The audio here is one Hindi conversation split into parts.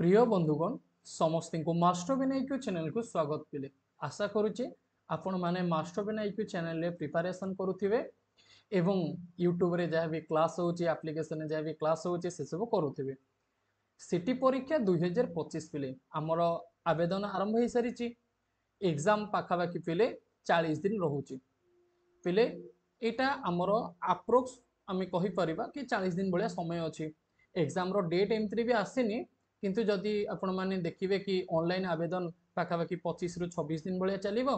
प्रिय बंधुगण समस्त को मास्टर बिना IQ चैनल को स्वागत पिले आशा करुचे आपण माने मास्टर बिना IQ चैनल रे प्रिपरेशन करुथिबे एवं यूट्यूब रे जहाँ भी क्लास होची एप्लिकेशन जहाँ भी क्लास होची से सब करुथिबे। सिटी परीक्षा 2025 पिले आमर आवेदन आरंभ हो सारी एग्जाम पाखापाखि पिले 40 दिन रोचे पिले यहाँ आमर अप्रोक्स आम कहीपर कि 40 दिन भाया समय अच्छी एग्जाम रो डेट एमती भी आसनी किंतु जदि आपण मैंने देखिए कि ऑनलाइन आवेदन पाखापाखि 25 रु 26 दिन भाया चलो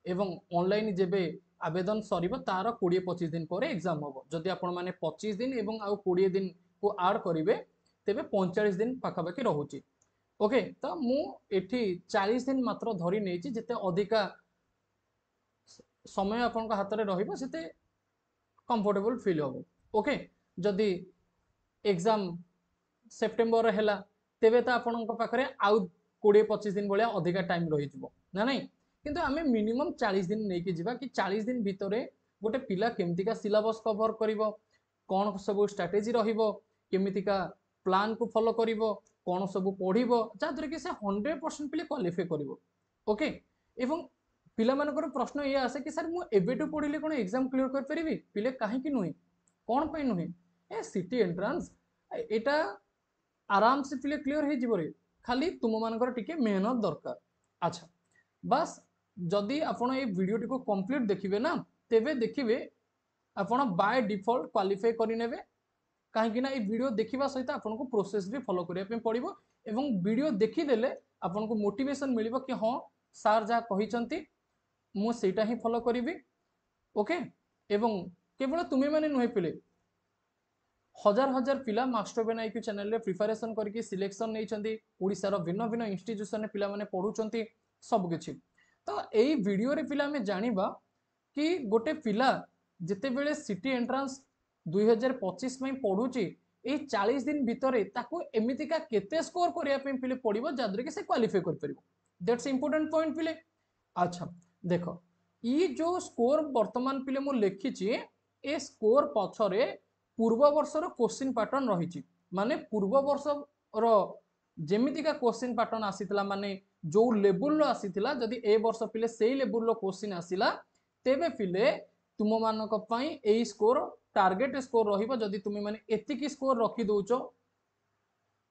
एवं ऑनलाइन जेबे आवेदन सर तार 20-25 दिन पर एग्जाम हम जदि आपण मैंने 25 दिन एवं आउ 20 दिन को आड करेंगे तेबे 45 दिन पाखापाखि रोचे। ओके तो मुझे 40 दिन मात्र धरी नहीं जिते अधिका समय आपण हाथ में रही कंफर्टेबल फील हम। ओके जदि एग्जाम सेप्टेम्बर है तेबे तो आपण पाखे आउ 20-25 दिन भाया अधिका टाइम रही ना नहीं किंतु आमे मिनिमम 40 दिन नहीं कि जावा कि 40 दिन भितर गोटे पिला केमतिका सिलेबस कवर करिवो कौन सब स्ट्रेटेजी रहिबो केमितिका प्लान को फॉलो करिवो कौन सब पढ़िबो जाद्वारा कि से 100% पिले क्वालिफाई करिवो। ओके एवं पिला मानकर प्रश्न ये आसे कि सर मु एबेटू पढ़िले कोन एग्जाम क्लियर कर परिबी पिले काहे कि नुही कौन पई नुही ए सिटी एंट्रेंस एटा आराम से पिले क्लियर हो जिवरे खाली तुम मानकर टिके मेहनत दरकार। अच्छा बस जदि आपण ये वीडियो को कंप्लीट देखिए ना तेबे देखिए आपण बाय डिफॉल्ट क्वालिफाई करिनेबे कहीं ना ये वीडियो देखा सहित आपन को प्रोसेस भी फॉलो करने पड़ो एवं वीडियो देखीदेले आपन को मोटिवेशन मिलिबो कि हाँ सार जहाँ कहिसंती मु सेटा ही फॉलो करी। ओके एवं केवल तुम्हें माने नुहे पिले हजार हजार पिला मास्टर बिना IQ चैनल रे प्रिपरेशन करके सिलेक्शन नहीं ओडिशार भिन्न भिन्न इंस्टीट्यूशन पिला माने पढ़ुचंती सब किछि। तो यही वीडियो रे पिला में जानिबा कि गोटे पिला जिते बेले सिटी एंट्रेंस 2025 में पढ़ुची ये 40 दिन भितर ताको एमितिका केते स्कोर करिया पे पिले पड़िबो जाद्रे कि से क्वालिफाई कर परिबो दैट्स इंपोर्टेंट पॉइंट पिले। अच्छा देखो ये जो स्कोर वर्तमान पिले मु लिखिची ए स्कोर पछरे पूर्व वर्षर क्वेश्चन पैटर्न रही माने पूर्व वर्ष रो जेमितिका क्वेश्चन पैटर्न आसीतला माने जो लेवल आसीतला जदि ए वर्ष पिले सेही लेवल रो क्वेश्चन आसीला तेबे पिले तुम मानक पई एई स्कोर टार्गेट स्कोर रहिबो जदि तुम माने एतिकी स्कोर रखी दोचो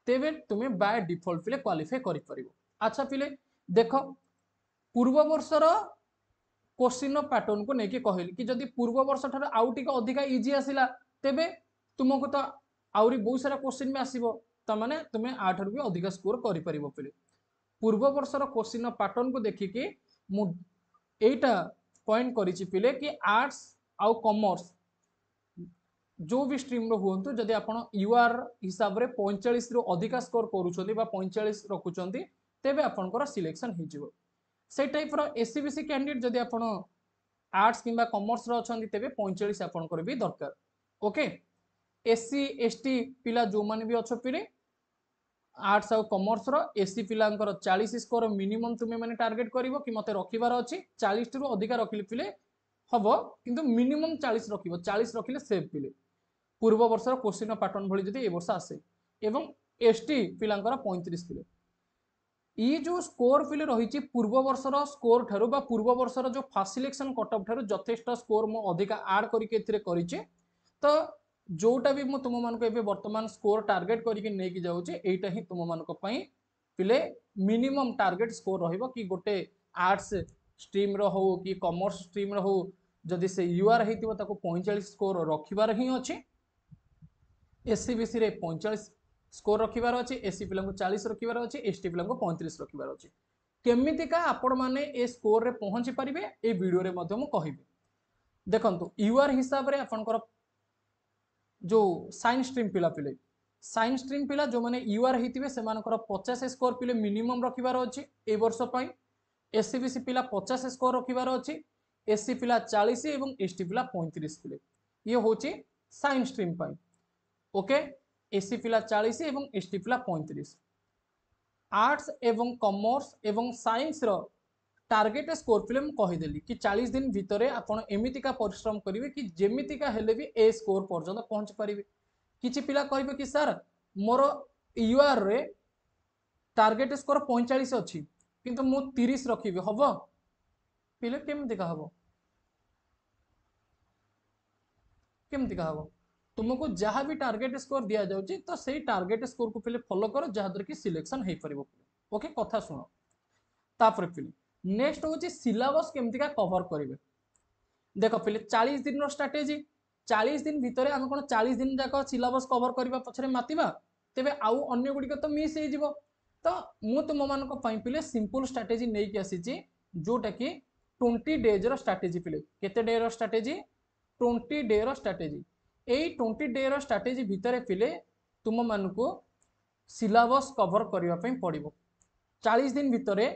तेबे तुम बाय डिफॉल्ट पिले क्वालिफाई करि परिबो। अच्छा पिले देखो पूर्व वर्षर क्वेश्चन पैटर्न को लेकिन कहली कि जदि पूर्व वर्ष ठार आउ टिके अधिका इजी आसिला तेबे तुमको तो आउरी बहुत सारा क्वेश्चन भी आसीबो तमाने तुमे 8 रु भी अधिका स्कोर करि परिबो पिले। पूर्व वर्षर क्वेश्चन पैटर्न को देखिकी मु एटा पॉइंट करिछि पिले कि आर्ट्स आउ कॉमर्स जो भी स्ट्रीम रो हुंतु जदि आपण यूआर हिसाब रे 45 रु अधिका स्कोर करूछोंती बा 45 रखुचोंती तेबे आपनकर सिलेक्शन हो जिवो। से टाइप रो एससीबीसी कैंडिडेट जदि आपण आर्ट्स किंबा कॉमर्स रो अछंती तेबे 45 आपनकर भी दरकार। ओके एससी एसटी पिला जो माने भी अच्छो पिले आर्ट्स आउ कॉमर्स रो एससी पिलांकर 40 स्कोर मिनिमम तुमे माने टार्गेट करिवो कि मते रखिबार अछि 40 रु अधिका रखिले पिले हबो किंतु मिनिमम 40 रखिबो 40 रखिले सेव पिले पूर्व वर्षर क्वेश्चन पैटर्न भली जदि ए वर्ष आसे एवं एसटी पिलांकर 35 पिले ये जो स्कोर पिले रही पूर्व वर्षर स्कोर ठारू बा पूर्व वर्षर जो फास्ट सिलेक्शन कटअफ ठारू जथेष्ट स्कोर मो अधिका ऐड करके तो जोटा भी तुम मानक वर्तमान स्कोर टार्गेट करके नहीं जाऊँचे एटा ही तुम मानक पिले मिनिमम टार्गेट स्कोर रहिबो कि गोटे आर्ट्स स्ट्रीम रो हो कि कॉमर्स स्ट्रीम रो हो जदि से यूआर हेतिबो ताको 45 स्कोर रखिबार ही अछि एससीबीसी रे 45 स्कोर रखिबार अछि एससी पिला को 40 रखिबार अछि एसटी पिला को 35 रखिबार अछि केमितिका आपण माने ए स्कोर रे पहुंची परिबे ए वीडियो रे मध्यम कहिबे। देखंतु यूआर हिसाब रे आपनकर जो साइंस स्ट्रीम पिला पिले साइंस स्ट्रीम पिला जो माने यूआर हेतिबे से मानकर 50 स्कोर पिले मिनिमम रखिबार अछि ए वर्ष पई एससीबीसी पिला 50 स्कोर रखिबार अछि एससी पिला 40 एवं एसटी पिला 35 पिले ये होची साइंस स्ट्रीम पई। ओके एससी पिला 40 एवं एसटी पिला 35 आर्ट्स एवं कॉमर्स एवं साइंस रो टार्गेट स्कोर पिले मु कहिदेली कि 40 दिन भितर आपण एमितिका परिश्रम करिवे कि जेमितिका हेले भी ए स्कोर पर्यंत पहुंच परिवे। किछि पिला कहबे कि सर मोर यूआर रे टार्गेट स्कोर 45 अच्छी किंतु मु 30 रखिबि हबो पिले केमति का हबो केमति का हबो तुमको जहाँ भी टार्गेट स्कोर दिया जाउची तो सेही टार्गेट स्कोर को पिले फॉलो करो जहाँ द्वारा कि सिलेक्शन हे परिबो ओके कथा सुनो तापर पिले नेक्स्ट होची सिलेबस केमति का कवर करिवे देखो पिले 40 दिन रो स्ट्रेटजी 40 दिन भितरे आम कोन 40 दिन जाक सिलेबस कवर करबा पछरे मातिबा तेबे आउ अन्य गुडी तो मिस हे जिवो तो मु तुम मानको पई पिले सिंपल स्ट्रेटजी नै कि आसीची जोटा कि 20 डेज रो स्ट्रेटजी पिले केते डे रो स्ट्रेटजी 20 डे रो स्ट्रेटजी एई 20 डे रो स्ट्रेटजी भितरे पिले तुम मानको सिलेबस कवर करबा पई पड़िबो 40 दिन भितरे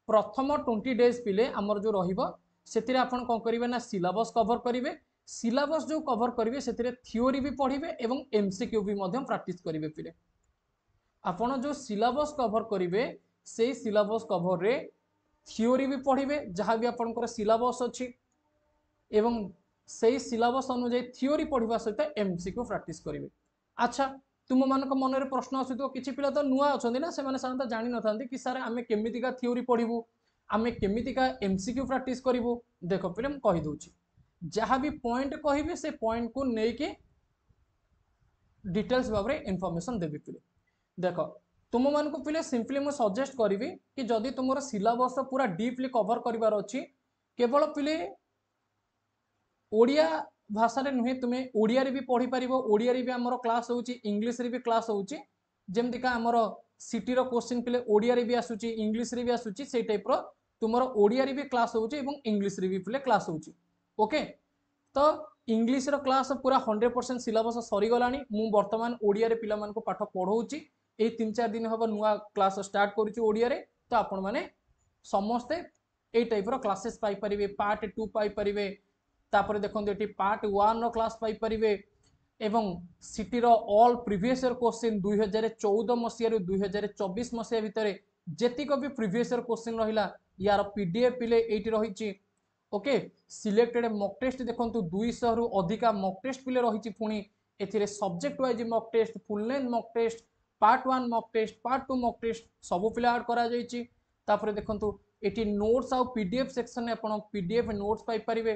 प्रथम 20 डेज पिले हमर जो रहिबो सेतिरे आपण कोन करिवे ना सिलेबस कवर करिवे सिलेबस जो कवर करिवे सेतिरे थ्योरी भी पढ़िबे एवं एमसीक्यू भी मध्यम प्रैक्टिस करिवे पिले आपण जो सिलेबस कवर करिवे से सिलेबस कवर रे थ्योरी भी पढ़िबे जहाँ भी आपनकर सिलेबस अछि एवं से सिलेबस अनुसार थ्योरी पढ़िबा सहित एमसीक्यू प्रैक्टिस करिवे अच्छा तुम मानक मन में प्रश्न आसुतो किछि पिला तो नुआ अछंदी ना से माने साधारणतः जानि नथांती कि सर आमे केमितिका थ्योरी पढ़िबू आमे केमितिका एमसीक्यू प्रैक्टिस करिवु देखो पिले हम कहि दोछि जहाँ भी पॉइंट कहिबे से पॉइंट को नेके डिटेल्स भाबरे इन्फॉर्मेशन देबी पिले देखो तुम मानक पिले सिंपली मु सजेस्ट करिवि कि जदि तुमर सिलेबस पूरा डीपली कवर करिवार अछि केवल पिले ओडिया भाषा रे नुहे तुमे ओडिया रे भी पढ़ी परिबो ओडिया रे भी हमर क्लास होउची इंग्लिश रे भी क्लास होउची जेमतिका हमर सिटी रो क्वेश्चन पिले ओडिया रे भी आसुची इंग्लिश रे भी आसुची से टाइप रो तुमर ओडिया रे भी क्लास होउची एवं इंग्लिश रे भी पिले क्लास होउची ओके तो इंग्लिश रो क्लास पूरा 100% सिलेबस सरी गलानी मु वर्तमान ओडिया रे पिला मान को पाठ पढौची ए 3-4 दिन हबो नुआ क्लास स्टार्ट करूची ओडिया रे तो आपण माने समस्त ए टाइप रो क्लासेस पाई परिबे पार्ट 2 पाई परिबे तापर देखो ये पार्ट 1 रो क्लास पाई परिबे एवं सिटी रो ऑल प्रीवियस ईयर क्वेश्चन 2014 मसिया रु 2024 मसिया भितरे जेतिक भी प्रीवियस ईयर क्वेश्चन रहिला यार पीडीएफ पिले एठी रहिची ओके सिलेक्टेड मॉक टेस्ट देखंतु 200 रु अधिका मॉक टेस्ट पिले रहिची पुनी एथिरे subject wise mock test full length mock test part 1 mock test part 2 mock test सब पिले ऐड करा जाईची तापर देखंतु एठी नोट्स आ पीडीएफ सेक्शन में आपण पीडीएफ नोट्स पाई परिबे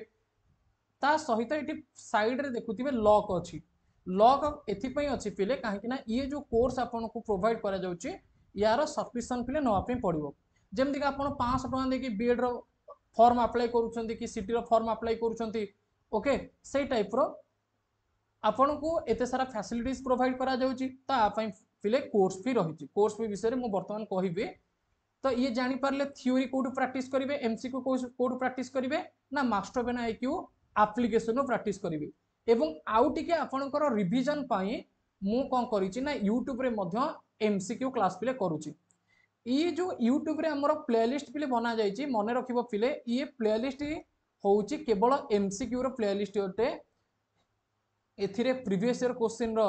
ता सहित ये साइड रे देखुथिबे लॉक अछि लॉक एथिपई अछि पिले काहे ना ये जो कोर्स आपन को प्रोवाइड करा जाउची यार सब्सक्रिप्शन पिले नवा पे पड़िबो जेमति कि आपन 500 टका देकी बीएड रो फॉर्म अप्लाई करूछंती कि सिटी रो फॉर्म अप्लाई करूछंती ओके से टाइप रो आपन को एते सारा फैसिलिटीज प्रोवाइड करा जाउची ता पई पिले कोर्स फी रहिची कोर्स फी विषय रे मु वर्तमान कहिबे तो ये जानि पारले थ्योरी कोड प्रैक्टिस करिवे एमसीक्यू कोड प्रैक्टिस करिवे ना master brain IQ application practice करिवे एवं आउ टिके आपनकर रिवीजन पाई मु कोन करिछि ना YouTube रे मध्य एमसीक्यू क्लास पिले करूछि ये जो YouTube रे हमर प्लेलिस्ट पिले बना जाइछि मने रखिबो पिले ये प्लेलिस्ट होउछि केवल एमसीक्यू रो प्लेलिस्ट होते एथिरे प्रीवियस ईयर क्वेश्चन रो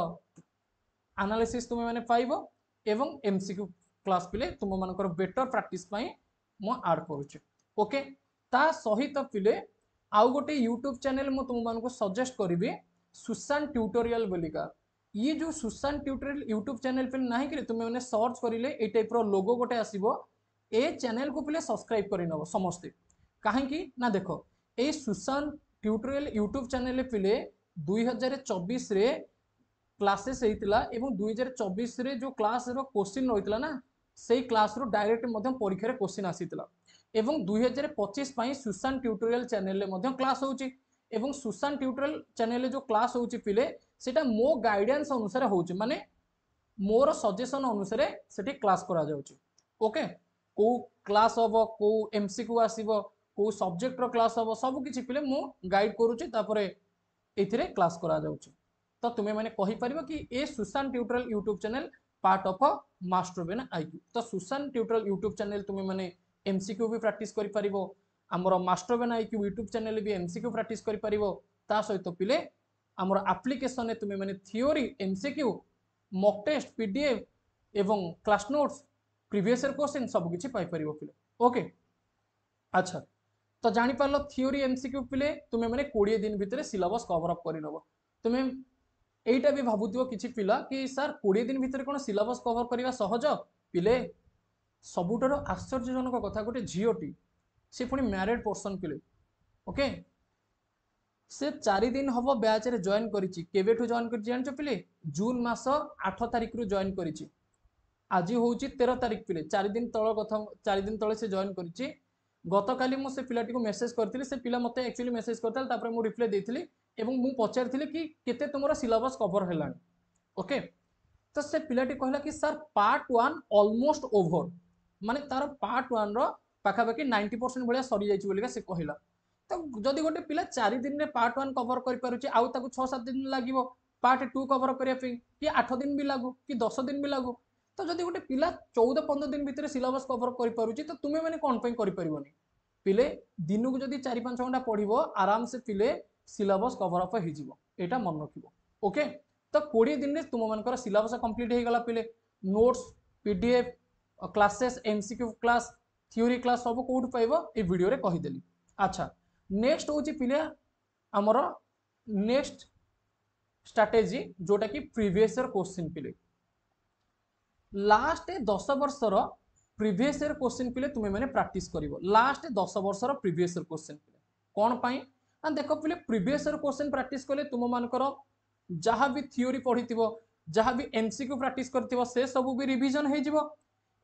एनालिसिस तुमे माने पाइबो एवं एमसीक्यू क्लास पिले तुम मानकर बेटर प्रैक्टिस पाई मु ऐड करूछि ओके ता सहित पिले आउ गोटे यूट्यूब चैनल मु तुम मानको सजेस्ट करिवे सुशांत ट्यूटोरियल बोलिका ये जो सुशांत ट्यूटोरियल यूट्यूब चैनल पे नाही कि तुम माने सर्च करिले ए टाइप रो लोगो गोटे आसीबो ए चैनल को पले सब्सक्राइब करि नबो समस्त काहे कि ना देखो ए सुशांत ट्यूटोरियल यूट्यूब चैनल पिले 2024 रे क्लासेस हेतिला एवं 2024 रे जो क्लास रो क्वेश्चन रहितला ना सेही क्लास रो डायरेक्ट मध्यम परीक्षा रे क्वेश्चन आसीतला एवं 2025 पाई सुशांत ट्यूटोरियल चैनल रे क्लास होउची एवं सुशांत ट्यूटोरियल चैनल जो क्लास होउची पिले सेटा मो गाइडेंस अनुसार होउची माने मोर सजेशन अनुसार सेठी क्लास करा जाउची ओके को क्लास होबो को एमसीक्यू आसीबो को सब्जेक्ट रो क्लास होबो सब किछि पिले मो गाइड करूची तापरे एथिरे क्लास करा जाउची तो तुमे माने कहि परिबो कि ए Sushant tutorial YouTube channel part of master brain IQ तो सुशांत ट्यूटोरियल यूट्यूब चैनल तुमे माने एमसीक्यू भी प्रैक्टिस करि परिबो हमर master brain IQ YouTube channel भी एमसीक्यू प्रैक्टिस करि परिबो ता सहित पिले हमर एप्लीकेशन तुमे माने theory MCQ mock test PDF एवं class notes previous year question सब किछि पाई परिबो पिले ओके अच्छा तो जानि पारलो थ्योरी एमसीक्यू पिले तुमे माने 20 दिन भितरे सिलेबस कवर अप करि नबो तुमे एटा भी भाबुथिबो किछि पिला कि सर 20 दिन भितरे कोन सिलेबस कवर करिवा सहज पिले सबुठार आश्चर्यजनक कथा गोटे झीटी से पुणी मैरिड पर्सन पिले ओके से 4 दिन हम बैच रे जॉइन करिछि केबेठु जॉइन कर जानछ पिले जून मास 8 तारिख रु जॉइन करिछि आज होउछि 13 तारिख पिले 4 दिन तळ कथा 4 दिन तळे से जॉइन करिछि गतकाली मु से पिलाटी को मेसेज करथिले से पिला मते एक्चुअली मेसेज करथाल तापर मु रिप्लाई देथिली एवं मु पचारथिले कि केते तुमरा सिलेबस कवर हेलानी ओके तो से पिलाटी कहला कि सर पार्ट 1 ऑलमोस्ट ओवर माने तार पार्ट 1 रो पाखापाखि 90% भलिया सरी जाइछि बोलिका से कहला तो जदि गोटे पिला 4 दिन में पार्ट 1 कवर कर पारुछि आउ ताकू 6-7 दिन लागिवो पार्ट 2 कवर करिया पे कि 8 दिन भी लागू कि 10 दिन भी लागू तो जदि गोटे पिला 14-15 दिन भितर सिलेबस कवर कर पारुछि तो तुमे माने कोन पई करि परिबोनी पिले दिन को जदि 4-5 घंटा पढिबो आराम से पिले सिलेबस कवर अप हो जिवो एटा मन रखिबो ओके तो 20 दिन में तुम मानकर सिलेबस कंप्लीट हो गला पिले notes PDF classes MCQ class theory class सब कोड पाइबो ए वीडियो रे कहि देली अच्छा नेक्स्ट होची पिले हमर नेक्स्ट स्ट्रैटेजी जोटा कि प्रीवियस ईयर क्वेश्चन पिले लास्ट 10 वर्षर प्रीवियस ईयर क्वेश्चन पिले तुमे माने प्रैक्टिस करिवो लास्ट 10 वर्षर प्रीवियस ईयर क्वेश्चन पिले कोन पई आ देखो पिले प्रीवियस ईयर क्वेश्चन प्रैक्टिस कले तुम मानकर जहाँ भी थ्योरी पढ़ी जहाँ भी एमसीक्यू प्रैक्टिस करथिबो से सब भी रिवीजन हो जिवो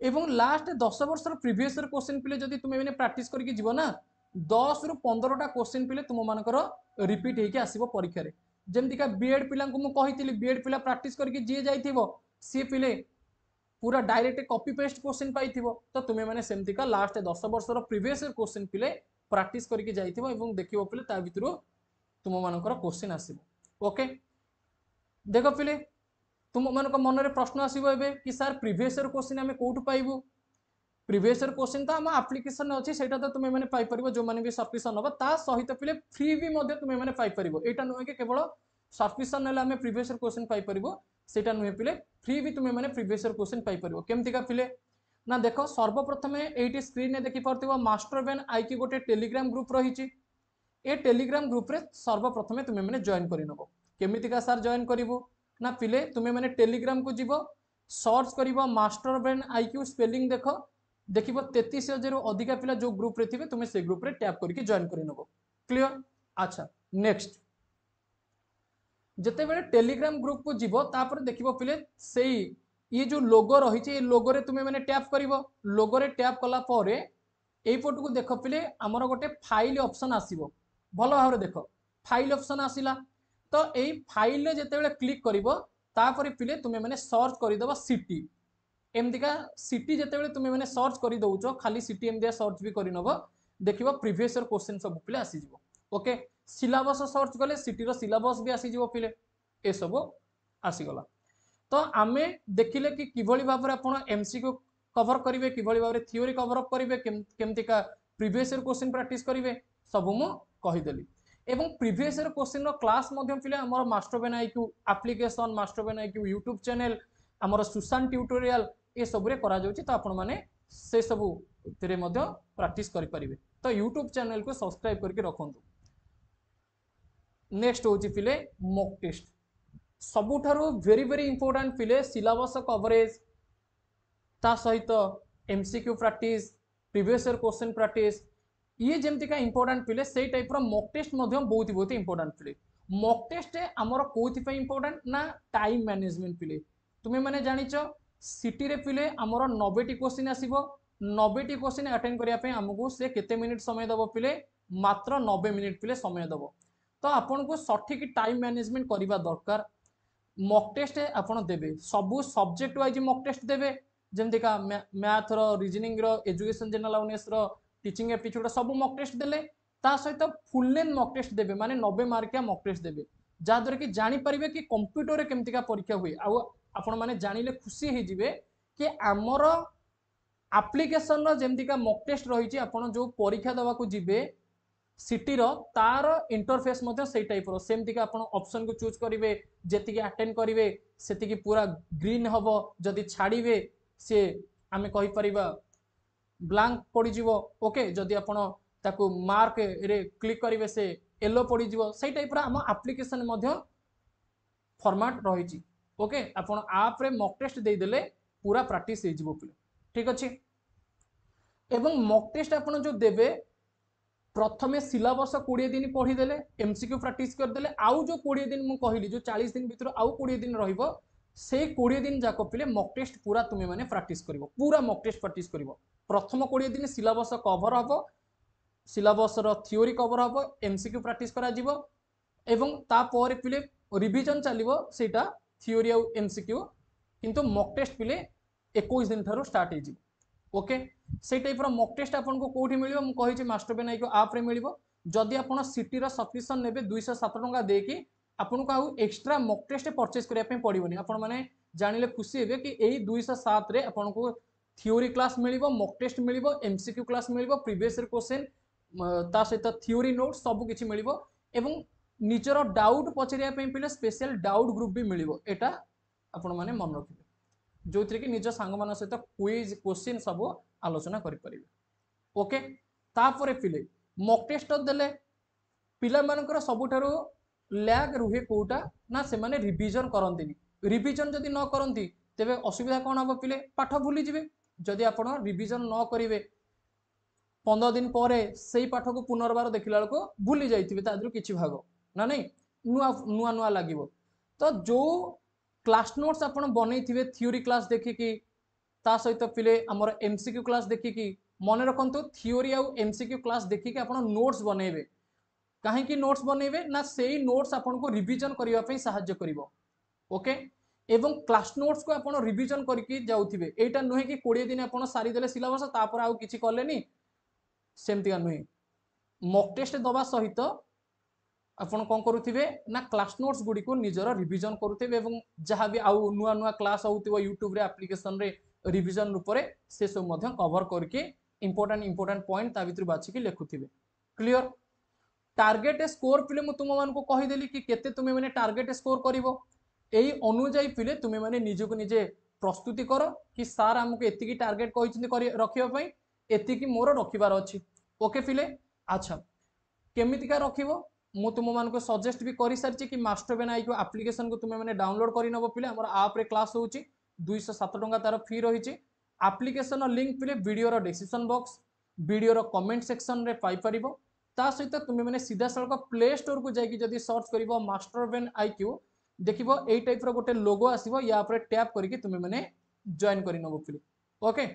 एवं लास्ट 10 वर्षर प्रीवियस ईयर क्वेश्चन पिले जदि तुमे माने प्रैक्टिस करके जीवो ना 10 रु 15टा क्वेश्चन पिले तुम मानकर रिपीट होके आसीबो परीक्षा रे जेमति का बीएड पिला को मु कहितली बीएड पिला प्रैक्टिस करके जे जाइथिबो सी पिले पूरा डायरेक्ट कॉपी पेस्ट क्वेश्चन पाइथिबो तो तुमे माने सेमति का लास्ट 10 वर्षर प्रीवियस ईयर क्वेश्चन पिले प्रैक्टिस करके जाइथिबो एवं देखिबो पिले ता भितरु तुम मानकर क्वेश्चन आसीबो ओके देखो पिले तुम मानक मन रे प्रश्न आसीबो एबे कि सर प्रीवियस ईयर क्वेश्चन हमें कोठु पाइबो प्रीवियस ईयर क्वेश्चन तो हम एप्लिकेशन अछि सेटा तो तुमे माने पाइ परिबो जो माने भी सब्सक्रिप्शन होबो ता सहित पिले फ्री भी मध्ये तुमे माने पाइ परिबो एटा नुहे के केवल सब्सक्रिप्शन नेला हमें प्रीवियस ईयर क्वेश्चन पाइ परिबो सेटा नुहे पिले फ्री भी तुमे माने प्रीवियस ईयर क्वेश्चन पाइ परिबो केमति का पिले ना देखो सर्वप्रथम एटी स्क्रीन ने देखि परथिबो मास्टर बेन आईकी गोटे टेलीग्राम ग्रुप रहिछि ए टेलीग्राम ग्रुप रे सर्वप्रथम तुमे माने जॉइन करि नबो केमिति का सर जॉइन करिवो ना पिले तुमे माने टेलीग्राम को जीवो सर्च करिवो मास्टर ब्रेन आईक्यू स्पेलिंग देखो देखिबो 33,000 अधिका पिला जो ग्रुप रे थिबे तुमे से ग्रुप रे टैप करके जॉइन करि नबो क्लियर अच्छा नेक्स्ट जते बेले टेलीग्राम ग्रुप को जीवो तापर देखिबो पिले सेई ये जो लोगो रहिछि ए लोगो रे तुमे माने टैप करिवो लोगो रे टैप कला परे एई पट को देखो पिले हमर गोटे फाइल ऑप्शन आसीबो भलो भाबरे देखो फाइल ऑप्शन आसिला तो एई फाइल रे जते बेले क्लिक करिवो तापर पिले तुमे माने सर्च करि दबो सिटी एमदिका सिटी जते बेले तुमे माने सर्च करि दउचो खाली सिटी एमदिया सर्च भी करि नबो देखिबो प्रीवियस ईयर क्वेश्चन सब पिले आसी जिवो ओके सिलेबस सर्च कले सिटी रो सिलेबस भी आसी जिवो पिले ए सब आसी गला तो आमे देखिले कि किभली भाबरे आपण एमसीक्यू कवर करिवे किभली भाबरे थ्योरी कवर अप करिवे केमति का प्रीवियस ईयर क्वेश्चन प्रैक्टिस करिवे सब मु कहि देली एवं प्रीवियस ईयर क्वेश्चन रो क्लास मध्यम पिले हमर master Ben IQ application master Ben IQ YouTube channel हमर सुशांत ट्यूटोरियल ए सब रे करा जाउची तो आपण माने से सब तेरे मध्य प्रैक्टिस करि परिबे तो यूट्यूब चैनल को सब्सक्राइब करके रखंतु नेक्स्ट होची पिले मॉक टेस्ट सबुठारु वेरी वेरी इंपोर्टेंट पिले सिलेबस कवरेज ता सहित MCQ practice previous year question practice ये जेमति का इंपोर्टेंट पिले सेई टाइप रो मॉक टेस्ट मध्य बहुत इंपोर्टेंट पिले मॉक टेस्ट हमर कोथि पे इंपोर्टेंट ना टाइम मैनेजमेंट पिले तुमे माने जानिचो सिटी रे पिले हमर 90 टी क्वेश्चन आसीबो 90 टी क्वेश्चन अटेंड करिया पे हमकु से केते मिनिट समय दबो पिले मात्र 90 मिनिट पिले समय दबो तो आपन को सठिक टाइम मैनेजमेंट करिबा दरकार मॉक टेस्ट आपन देबे सब सब्जेक्ट वाइज मॉक टेस्ट देबे जेमति का मैथ रो रीजनिंग रो एजुकेशन जनरल अवेयरनेस रो टीचिंग एप्टीट्यूड सब मॉक टेस्ट देले ता सहित फुल लेंथ मॉक टेस्ट देबे माने 90 मार्किया मॉक टेस्ट देबे जा द्वारा कि जानि परिबे कि कंप्यूटर रे केमति का परीक्षा हुए आ आपण माने जानिले खुशी हे जिवे कि हमर एप्लीकेशन रो जेमति का मॉक टेस्ट रही छि आपण जो परीक्षा दवा को जिवे सिटी रो तार इंटरफेस मते सेई टाइप रो सेमति का आपण ऑप्शन को चूज करिवे जेति कि अटेंड करिवे सेति कि पूरा ग्रीन हबो जदि छाड़ीवे से आमे कहि परिबा ब्लैंक पड़ी जीवो ओके जदि आपण ताकू मार्क रे क्लिक करिवे से येलो पड़ी जीवो सेई टाइप रो हम एप्लीकेशन मते फॉर्मेट रही छि ओके आपण आप रे मॉक टेस्ट दे देले पूरा प्रैक्टिस हे जिवो पिले ठीक अछि एवं मॉक टेस्ट आपण जो देबे प्रथमे सिलेबस 20 दिन पढ़ीदेले एमसीक्यू प्रैक्टिस करदेले आउ जो 20 दिन मु कहली जो 40 दिन भितर आउ 20 दिन रहिबो से 20 दिन जाक पिले मॉक टेस्ट पूरा तुमे माने प्रैक्टिस करिवो पूरा मॉक टेस्ट प्रैक्टिस करिवो प्रथम 20 दिन सिलेबस कवर हबो सिलेबस रो थ्योरी कवर हबो एमसीक्यू प्रैक्टिस करा जिवो एवं तापर पिले रिवीजन चलिवो सेटा थ्योरी आ एमसीक्यू किंतु मॉक टेस्ट पिले 21 दिन थारो स्टार्ट हेजि ओके से टाइप मॉक टेस्ट आपको कौटी मिल मुझे मास्टर पेन आईक्यू आप मिल जदि आप सिटी सब्सक्रिप्शन ने 207 टंका देकी आपको आउ एक्स्ट्रा मॉक टेस्ट परचेज करने पड़ोनी आपण मैंने जानिले खुशी हे कि यही 207 रे आपको थ्योरी क्लास मिल मॉक टेस्ट मिल एमसीक्यू क्लास मिल प्रीवियस क्वेश्चन ता सहित थ्योरी नोट सब किसी मिल एवं निजर डाउट पचारे पिले स्पेशल डाउट ग्रुप भी मिल एटा आपण मैंने मन रखिए जो थी कि निज सांग मान सहित क्विज क्वेश्चन सब आलोचना करें ओके तापर पिले मॉक टेस्ट देले पिला मानकर सबुठारु लैग रुहे कोटा ना से माने रिवीजन करंतिनी रिवीजन जदि न करंती तेबे असुविधा कौन हम पिले पाठ भूली जिवे जदि आपण रिवीजन न करिवे 15 दिन पर से पाठ को पुनर्बार देखला बेलको भूली जाइथिबे तादरु किछि भाग ना नहीं नुआ नुआ नुआ लागिवो तो जो क्लास नोट्स आपण बनैथिबे थ्योरी क्लास देखिकी ता सहित पिले हमर एमसीक्यू क्लास देखिकी मन रखंतु थ्योरी आ एमसीक्यू क्लास देखिकी आपण नोट्स बनैबे काहे कि नोट्स बनैबे ना सेही नोट्स आपण को रिवीजन करिवा पई सहायता करिवो ओके एवं क्लास नोट्स को आपण रिवीजन करके जाउथिबे एटा नुहे कि 20 दिन आपण सारी देले सिलेबस तापर आउ किछि करलेनी सेमतिया नुहे मॉक टेस्ट दबा सहित आपण कौन करुथिबे ना क्लास नोट्स गुडी को निजर रिवीजन करुथिबे एवं जहां भी आउ नुआ नुआ क्लास होउतिबो यूट्यूब रे एप्लीकेशन रे रिवीजन रूप रे से सब मध्य कवर करके इंपोर्टेंट पॉइंट ता भितर बाछि कि लेखुथिबे क्लियर टारगेट स्कोर पिले मु तुम मान को कहि देली कि केते तुमे माने टारगेट स्कोर करिवो एई अनुଯାयी पिले तुमे माने निजो को निजे प्रस्तुति करो कि सार हमको एतिकी टारगेट कहि रखिबा पई एतिकी मोर रखिबार अछि ओके पिले अच्छा केमितिका रखिबो मु तुम मान को सजेस्ट भी कर सारी कि मास्टर पेन आईक्यू एप्लीकेशन को तुम्हें मैंने डाउनलोड कर नब पिले हमर आप रे क्लास होची 207 टंका तार फी रही एप्लीकेशन लिंक पिले video description box video comment section रे पाई परिबो ता सहित तुम्हें मैंने सीधा सड़क प्ले स्टोर को जाकि जदि सर्च करिवो मास्टर पेन आईक्यू देखिबो एई टाइप रो गोटे लोगो आसीबो या पर टैप करके तुम्हें मैंने जॉइन करि नबो पिले ओके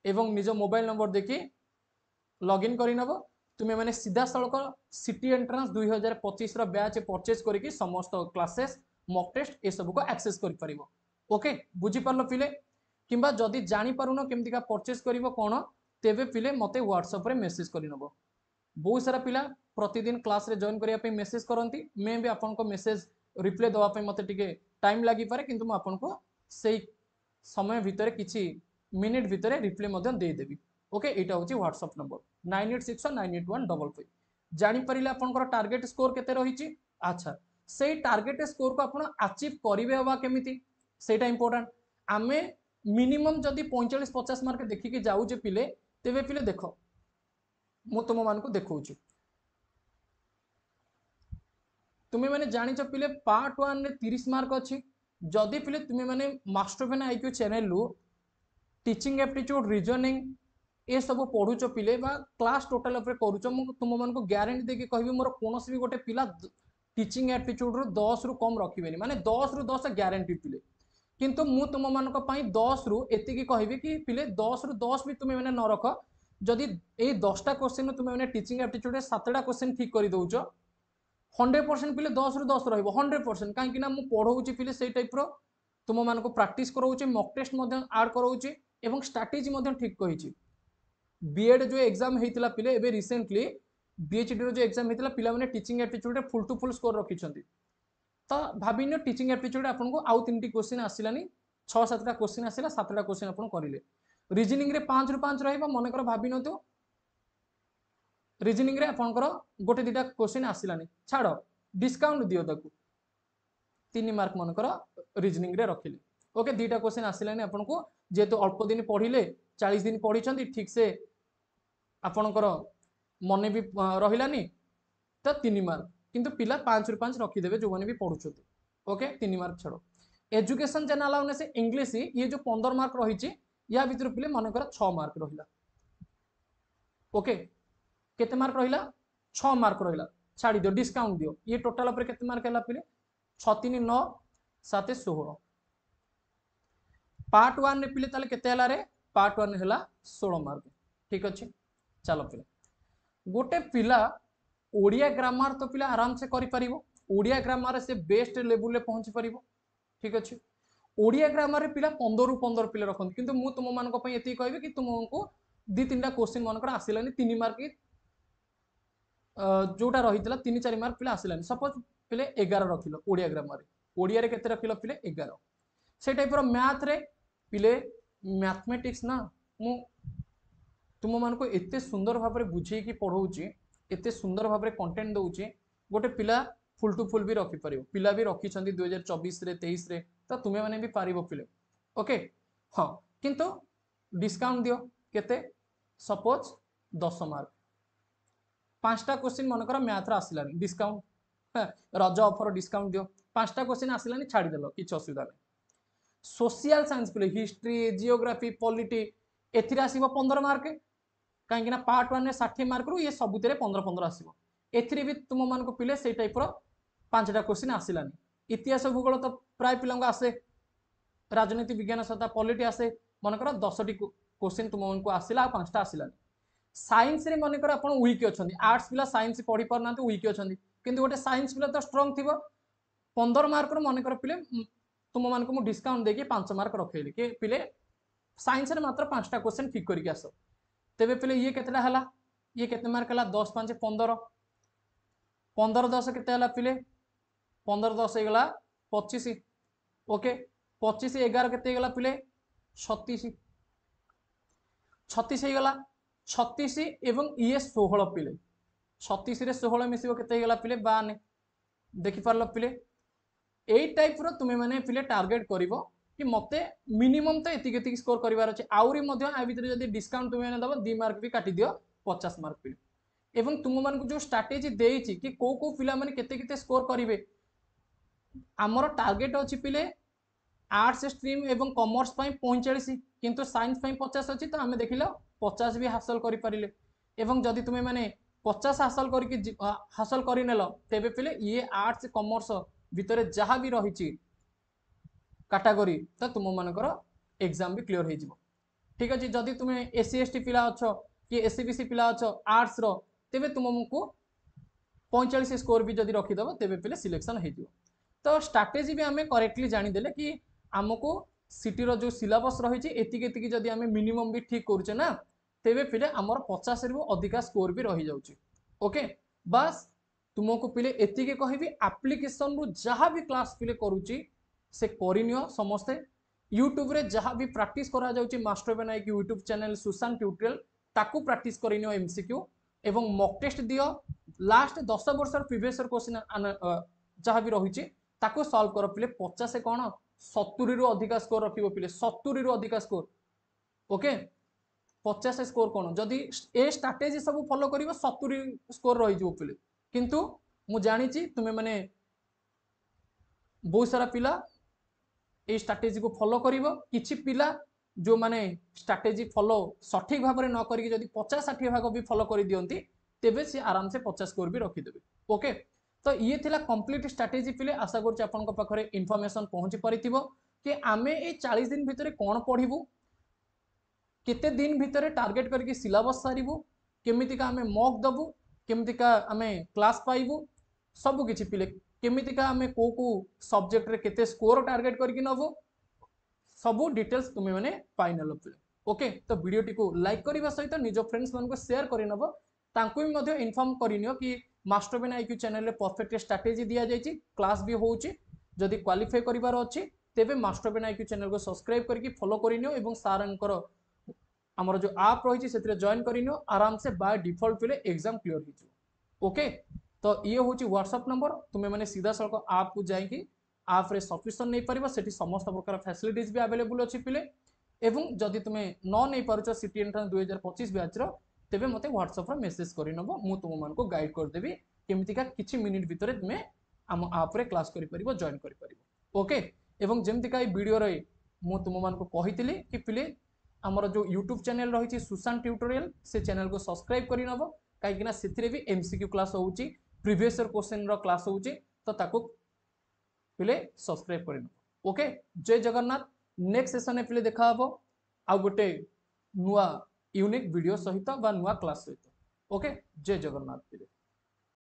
एवं निज मोबाइल नंबर देखि लॉगिन करि नबो तुम्हें मैंने सीधा सड़क सिटी एंट्रांस 2025 रो बैच परचेज करके समस्त क्लासेस मॉक टेस्ट ए सब को एक्सेस कर परिबो ओके बुझी पारलो पिले किंबा जदि जानि पारुनो केमतिका परचेज करिवो कोन तेबे पिले मते व्हाट्सएप रे मेसेज करि नबो बहुत सारा पिला प्रतिदिन क्लास रे जॉइन करिया पे मेसेज करंती मैं भी आपन को मेसेज रिप्लाई दवा पे मते टिके टाइम लागि पारे किंतु म आपन को सेही समय भितरे किछि मिनिट भितरे रिप्लाई मते दे देबी ओके एटा होची व्हाट्सएप नंबर 9861981555 जानि परिले आपनकर टारगेट स्कोर केते रहिची अच्छा सेही टारगेट स्कोर को आपण अचीव करिवे हवा केमिति सेटा इंपोर्टेंट आमे मिनिमम जदि 45-50 मार्क देखि के जाउ जे पिले तेबे पिले देखो मु तुम मान को देखौछु तुम्हें मैंने जानिच पिले पार्ट 1 रे 30 मार्क अछि जदि पिले तुम्हें मैंने मास्टर पेन आईक्यू चैनल लु टीचिंग एप्टीट्यूड रीजनिंग ए सब पढ़ुच पिले बा क्लास टोटल ऊपर करूच मु तुम मान को गारंटी देके कहबी मोर कोनोसी भी गोटे पिला टीचिंग एप्टीट्यूड रो 10 रु कम रखिबेनी माने 10 रु 10 गारंटी पिले किंतु मु तुम मान को पई 10 रु एतिकी कहबी कि पिले 10 रु 10 भी तुम्हें मैंने न रख जदि ए 10टा क्वेश्चन तुम्हें मैंने टीचिंग एप्टीट्यूड 7टा क्वेश्चन ठीक कर दउच 100% पिले 10 रु 10 रहइबो 100% काहे कि ना मु पढौची पिले सेही टाइप रो तुम मान को प्रैक्टिस करौची मॉक टेस्ट मध्य ऐड करौची एवं स्ट्रैटेजी मध्य ठीक कहिची बीएड जो एग्जाम हेतिला पिले एबे रिसेंटली बीएचडी रो जो एग्जाम हेतिला पिला माने टीचिंग एप्टीट्यूड रे फुल टू फुल स्कोर रखिछंती तो भाबिनो टीचिंग एप्टीट्यूड आपन को आउ 3टी क्वेश्चन आसिलानी 6-7टा क्वेश्चन आसिला 7टा क्वेश्चन आपन करिले रीजनिंग रे 5 रु 5 रहइबो मन कर भाबिनो तो रीजनिंग रे आपनकर गोटे दिटा क्वेश्चन आसिलानी छाड़ो डिस्काउंट दियो ताकू 3 मार्क मन कर रीजनिंग रे रखिले ओके दिटा क्वेश्चन आसिलानी आपन को जेतो अल्प दिन पढिले 40 दिन पढिछंती ठीक से आपनकर मन भी रहिलानी तो 3 मार्क किंतु पिला 5 रु 5 रखी देबे जो माने भी पढुछथि ओके 3 मार्क छाड़ो एजुकेशन चैनल अलाउनेस इंग्लिश ये जो 15 मार्क रहिछि या भितर पिले मन कर 6 मार्क रहिला ओके केते मार्क रहिला 6 मार्क रहिला छाड़ी दियो डिस्काउंट दियो ये टोटल ऊपर केते मार्क हैला पिले 6 3 9 7 16 पार्ट 1 रे पिले ताले केते हैला रे पार्ट 1 हैला 16 मार्क ठीक अछि चलो पिले गोटे पिला ओडिया ग्रामर तो पिला आराम से करि परिबो ओडिया ग्रामर से बेस्ट लेवल ले पहुंची परिबो ठीक अछि ओडिया ग्रामर रे पिला 15 रु 15 पिला रखन किंतु मु तुम मान को पई एति कहबे कि तुमको दी तीनटा क्वेश्चन मनकर आसिलानी 3 मार्क की जोटा रही 3 4 मार्क पिला आसिलानी सपोज पिले 11 रखिलो ओडिया ग्रामर रे ओडिया रे केते रखिलो पिले 11 से टाइप रो मैथ रे पिले मैथमेटिक्स ना मु तुम मान को एते सुंदर भाव में बुझे कि पढ़ाऊँ एते सुंदर भाव में कंटेंट दौचे गोटे पिला फुल टू फुल भी रखी पार पिला भी रखी 2024 रे 23 रे तो तुम्हें मैंने भी पारिबो पिले ओके हाँ किंतु डिस्काउंट दियो केते सपोज 10 मार्क 5टा क्वेश्चन मनकर मैथ रे आसिलानी डिस्काउंट रज ऑफर डिस्काउंट दियो 5टा क्वेश्चन आसिलानी छाड़ी देलो किछ असुविधा नहीं सोशल साइंस पिले हिस्ट्री जियोग्राफी पॉलिटी एथिरे आसीबो 15 मार्क कहीं पार्ट 1 में 60 मार्क रु ये सबुत 15-15 आसो एथिरे भी तुम मान को पिले से टाइप 5टा क्वेश्चन आसिलानी इतिहास भूगोल तो प्राय पिला आसे राजनीति विज्ञान सहित पॉलिटी आसे मनकर 10टी क्वेश्चन तुमको आसला 5टा आसलानी साइंस रे मनकर आप वीक अच्छा आर्ट्स पिला साइंस पढ़ी पारना वीक अच्छा किंतु गोटे साइंस पिला तो स्ट्रंग थी 15 मार्क मनकर पिले तुम मान को डिस्काउंट देकी 5 मार्क रखेली कि पिले साइंस रे मात्र 5टा क्वेश्चन ठीक करके आस तेबे पिले ये केतेटा हला ये केते मार्क हला 10 5 15 15 10 केते हला पिले 15 10 हेगला 25 ओके 25 11 केते हेगला पिले 36 36 हेगला 36 एवं ये 16 पिले 36 रे 16 मिसिबो केते हेगला पिले 52 देखि पारलो पिले एई टाइप रो तुमे माने पिले टार्गेट करिवो कि मते मिनिमम तो एतिक स्कोर करिवार अछि आउरी मध्ये आ भितर जदी डिस्काउंट तुमे माने दबो 2 मार्क भी काटी दियो 50 मार्क पिले एवं तुम मान को जो स्ट्रैटेजी देइछि कि को पिला माने केते केते स्कोर करिवे हमर टार्गेट अछि पिले आर्ट्स स्ट्रीम एवं कॉमर्स पई 45 किंतु साइंस पई 50 अछि तो हमें देखिलो 50 भी हासिल करि परिले एवं जदी तुमे माने 50 हासिल करि नेलो तेबे पिले ये आर्ट्स कॉमर्स भितरे जहाँ भी रही कैटेगरी तो तुम मानकर एग्जाम भी क्लियर हो जिवो ठीक अछि जदी तुमे एससी एसटी पिला अछो कि एससी बीसी पिला अछो आर्ट्स रो तेबे तुमको 45 स्कोर भी जदी रखी दबो तेबे पिले सिलेक्शन हो जिवो तो स्ट्रैटेजी भी हमें करेक्टली जानि देले कि हमको सिटी रो जो सिलेबस रही छि एतिके जदी हमें मिनिमम भी ठीक करूचे ना तेबे पिले हमर 50 रु अधिका स्कोर भी रही जाउची ओके बस तुमको पिले एतिके कहबी एप्लिकेशन रु जहाँ भी क्लास पिले करूची से करिनियो समस्ते यूट्यूब रे जहाँ भी प्रैक्टिस करा जाउची मास्टर बनाई यूट्यूब चैनल सुशांत ट्यूटोरियल ताकू प्रैक्टिस करिनियो एमसीक्यू एवं मॉक टेस्ट दियो लास्ट 10 वर्ष प्रीवियस क्वेश्चन जहाँ भी रही ताकू सॉल्व कर पिले 50 कौन 70 रु अधिका स्कोर रखिबो पिले 70 रु अधिका स्कोर ओके 50 स्कोर कौन जदि ए स्ट्रैटेजी सब फॉलो करिवो 70 स्कोर रही जो पिले किंतु मु जानी तुम्हें माने बहुत सारा पिला ए स्ट्रैटेजी को फॉलो करिवो किछि पिला जो माने स्ट्रैटेजी फॉलो सठिक भाव में न करिक जदि 50-60 भाग भी फॉलो कर दियंती तेबे से आराम से 50 स्कोर भी रखी देबे ओके तो ये थिला कंप्लीट स्ट्रैटेजी पिले आशा करछि आपन को पाखरे इन्फॉर्मेशन पहुंची परिथिबो कि आमे ए 40 दिन भितरे कोन पढिबु केते दिन भितरे टार्गेट करके सिलेबस सारिबु केमितिका आमे मॉक दबु केमितिका आमे क्लास पाइबु सब किछि पिले केमितिका आमे को सब्जेक्ट रे केते स्कोर टार्गेट करके नबो सब डिटेल्स तुमे माने फाइनल पिले ओके तो वीडियो टिको लाइक करबा सहित निज फ्रेंड्स मान को शेयर करि नबो तांको भी मध्ये इन्फॉर्म करिनियो कि मास्टर बेन आईक्यू चैनल रे परफेक्ट स्ट्रैटेजी दिया जायछि क्लास भी होउछि जदि क्वालिफाई करिवार अछि तेबे मास्टर बेन आईक्यू चैनल को सब्सक्राइब करके फॉलो करिनियो एवं सारंकर हमर जो ऐप रही से जॉइन करिनियो आराम से बाय डिफॉल्ट पिले एग्जाम क्लियर हो ओके तो ये हूँ व्हाट्सएप नंबर तुम्हें मैंने सीधा सड़क आप को जाकि आप रे सब्सक्रिप्शन नहीं पार से समस्त प्रकार फैसिलिटीज भी अवेलेबल अच्छी पिले एवं जदि तुम्हें न नहीं पार सिटी एंट्रांस 2025 बैच तेबे मते व्हाट्सएप रे मेसेज करि नबो मु तुम मान को गाइड कर देबी केमितिका किछि मिनिट भितरे तुम्हें आम आप रे क्लास करि परिबो जॉइन करि परिबो ओके एवं जेमतिका वीडियो रे मु तुम मान को कहितली कि पिले आमर जो यूट्यूब चैनल रही सुशांत ट्यूटोरियल से चैनल को सब्सक्राइब कर नब कहीं से भी एमसीक्यू क्लास होची प्रीवियस ईयर क्वेश्चन रो क्लास होची तो ताको पिले सब्सक्राइब कर नब। ओके जय जगन्नाथ। नेक्स्ट सेशन में पिले देखा हबो आ गोटे नुआ यूनिक वीडियो सहित बा नुआ क्लास सहित। ओके जय जगन्नाथ पिले।